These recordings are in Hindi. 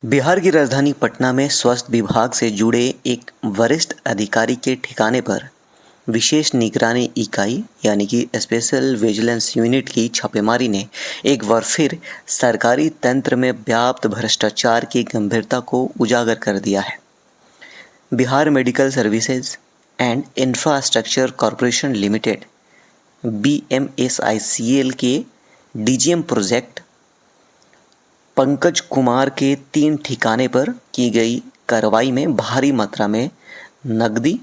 बिहार की राजधानी पटना में स्वास्थ्य विभाग से जुड़े एक वरिष्ठ अधिकारी के ठिकाने पर विशेष निगरानी इकाई यानी कि स्पेशल विजिलेंस यूनिट की छापेमारी ने एक बार फिर सरकारी तंत्र में व्याप्त भ्रष्टाचार की गंभीरता को उजागर कर दिया है। Bihar medical services and infrastructure corporation limited BMSICL के DGM प्रोजेक्ट पंकज कुमार के 3 ठिकाने पर की गई कार्रवाई में भारी मात्रा में नकदी,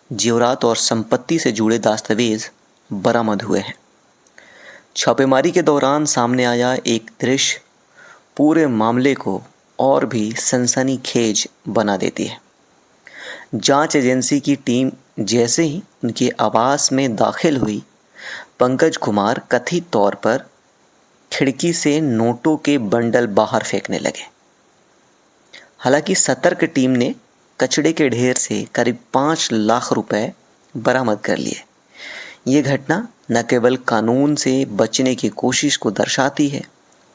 जेवरात और संपत्ति से जुड़े दस्तावेज बरामद हुए हैं। छापेमारी के दौरान सामने आया एक दृश्य पूरे मामले को और भी सनसनीखेज बना देती है। जांच एजेंसी की टीम जैसे ही उनके आवास में दाखिल हुई, पंकज कुमार कथित तौर पर खिड़की से नोटों के बंडल बाहर फेंकने लगे। हालांकि सतर्क टीम ने कचड़े के ढेर से करीब 5 लाख रुपए बरामद कर लिए। ये घटना न केवल कानून से बचने की कोशिश को दर्शाती है,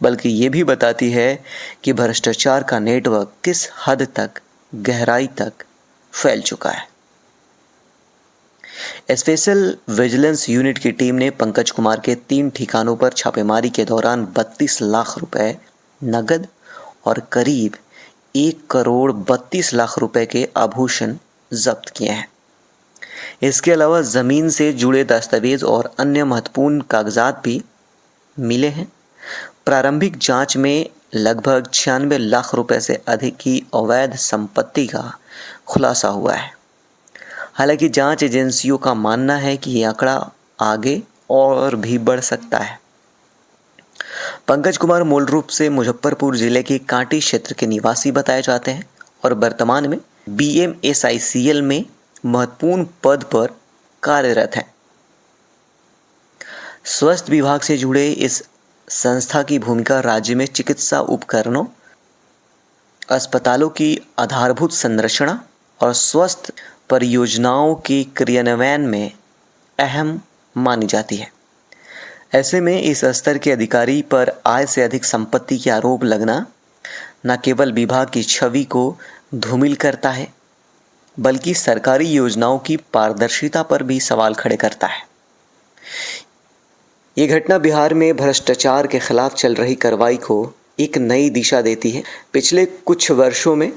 बल्कि ये भी बताती है कि भ्रष्टाचार का नेटवर्क किस हद तक गहराई तक फैल चुका है। स्पेशल विजिलेंस यूनिट की टीम ने पंकज कुमार के 3 ठिकानों पर छापेमारी के दौरान 32 लाख रुपए नगद और करीब 1 करोड़ 32 लाख रुपए के आभूषण जब्त किए हैं। इसके अलावा जमीन से जुड़े दस्तावेज और अन्य महत्वपूर्ण कागजात भी मिले हैं। प्रारंभिक जांच में लगभग 96 लाख रुपए से अधिक की अवैध संपत्ति का खुलासा हुआ है। हालांकि जांच एजेंसियों का मानना है कि ये आंकड़ा आगे और भी बढ़ सकता है। पंकज कुमार मूल रूप से मुजफ्फरपुर जिले के कांटी क्षेत्र के निवासी बताए जाते हैं और वर्तमान में BMSICL में महत्वपूर्ण पद पर कार्यरत हैं। स्वास्थ्य विभाग से जुड़े इस संस्था की भूमिका राज्य में चिकित्सा उपकरणों, अस्पतालों की आधारभूत संरचना और स्वास्थ्य परियोजनाओं के क्रियान्वयन में अहम मानी जाती है। ऐसे में इस स्तर के अधिकारी पर आय से अधिक संपत्ति के आरोप लगना न केवल विभाग की छवि को धूमिल करता है, बल्कि सरकारी योजनाओं की पारदर्शिता पर भी सवाल खड़े करता है। ये घटना बिहार में भ्रष्टाचार के खिलाफ चल रही कार्रवाई को एक नई दिशा देती है। पिछले कुछ वर्षों में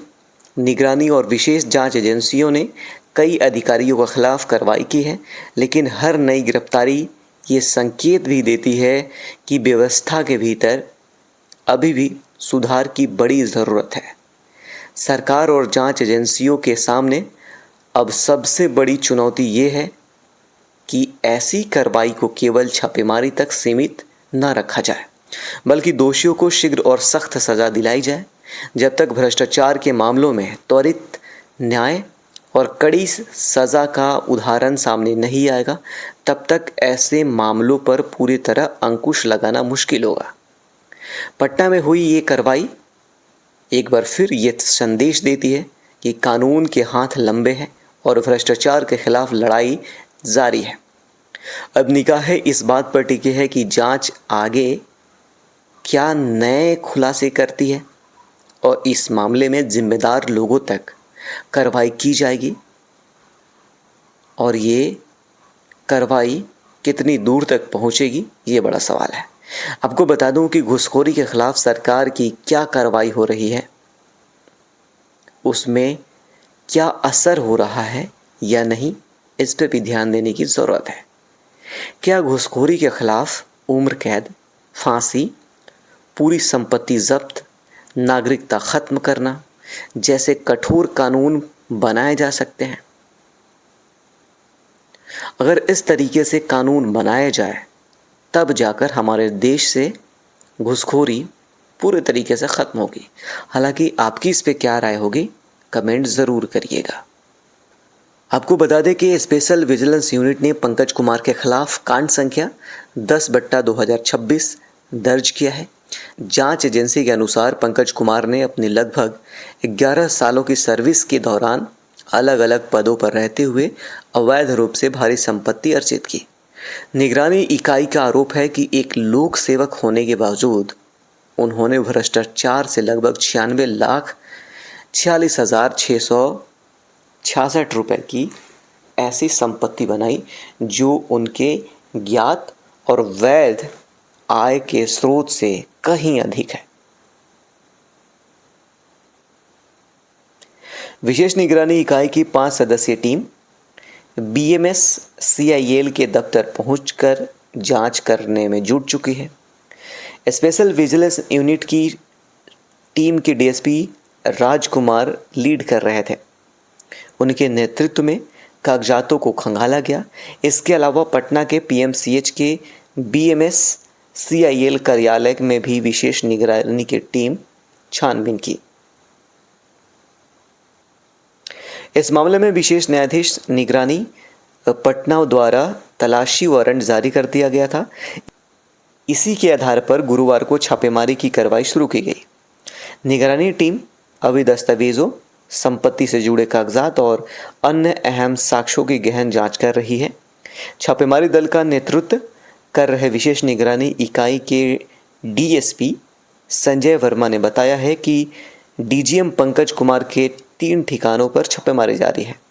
निगरानी और विशेष जांच एजेंसियों ने कई अधिकारियों के खिलाफ कार्रवाई की है, लेकिन हर नई गिरफ्तारी ये संकेत भी देती है कि व्यवस्था के भीतर अभी भी सुधार की बड़ी ज़रूरत है। सरकार और जांच एजेंसियों के सामने अब सबसे बड़ी चुनौती ये है कि ऐसी कार्रवाई को केवल छापेमारी तक सीमित न रखा जाए, बल्कि दोषियों को शीघ्र और सख्त सज़ा दिलाई जाए। जब तक भ्रष्टाचार के मामलों में त्वरित न्याय और कड़ी सज़ा का उदाहरण सामने नहीं आएगा, तब तक ऐसे मामलों पर पूरी तरह अंकुश लगाना मुश्किल होगा। पटना में हुई ये कार्रवाई एक बार फिर ये संदेश देती है कि कानून के हाथ लंबे हैं और भ्रष्टाचार के खिलाफ लड़ाई जारी है। अब निगाहें इस बात पर टिकी है कि जांच आगे क्या नए खुलासे करती है और इस मामले में जिम्मेदार लोगों तक कार्रवाई की जाएगी, और ये कार्रवाई कितनी दूर तक पहुंचेगी, ये बड़ा सवाल है। आपको बता दूं कि घूसखोरी के खिलाफ सरकार की क्या कार्रवाई हो रही है, उसमें क्या असर हो रहा है या नहीं, इस पर भी ध्यान देने की ज़रूरत है। क्या घूसखोरी के खिलाफ उम्र कैद, फांसी, पूरी संपत्ति जब्त, नागरिकता खत्म करना जैसे कठोर कानून बनाए जा सकते हैं? अगर इस तरीके से कानून बनाया जाए, तब जाकर हमारे देश से घूसखोरी पूरे तरीके से ख़त्म होगी। हालांकि आपकी इस पे क्या राय होगी, कमेंट ज़रूर करिएगा। आपको बता दें कि स्पेशल विजिलेंस यूनिट ने पंकज कुमार के खिलाफ कांड संख्या 10/2026 दर्ज किया है। जांच एजेंसी के अनुसार पंकज कुमार ने अपनी लगभग 11 सालों की सर्विस के दौरान अलग अलग पदों पर रहते हुए अवैध रूप से भारी संपत्ति अर्जित की। निगरानी इकाई का आरोप है कि एक लोक सेवक होने के बावजूद उन्होंने भ्रष्टाचार से लगभग 96,46,666 रुपये की ऐसी संपत्ति बनाई जो उनके ज्ञात और वैध आय के स्रोत से कहीं अधिक है। विशेष निगरानी इकाई की 5 सदस्यीय टीम BMS CIL के दफ्तर पहुंचकर जांच करने में जुट चुकी है। स्पेशल विजिलेंस यूनिट की टीम के DSP राजकुमार लीड कर रहे थे। उनके नेतृत्व में कागजातों को खंगाला गया। इसके अलावा पटना के PMCH के BMS CIL कार्यालय में भी विशेष निगरानी की टीम छानबीन की। इस मामले में विशेष न्यायाधीश निगरानी पटना द्वारा तलाशी वारंट जारी कर दिया गया था। इसी के आधार पर गुरुवार को छापेमारी की कार्रवाई शुरू की गई। निगरानी टीम अभी दस्तावेजों, संपत्ति से जुड़े कागजात और अन्य अहम साक्ष्यों की गहन जांच कर रही है। छापेमारी दल का नेतृत्व कर रहे विशेष निगरानी इकाई के DSP संजय वर्मा ने बताया है कि DGM पंकज कुमार के 3 ठिकानों पर छापेमारी जारी है।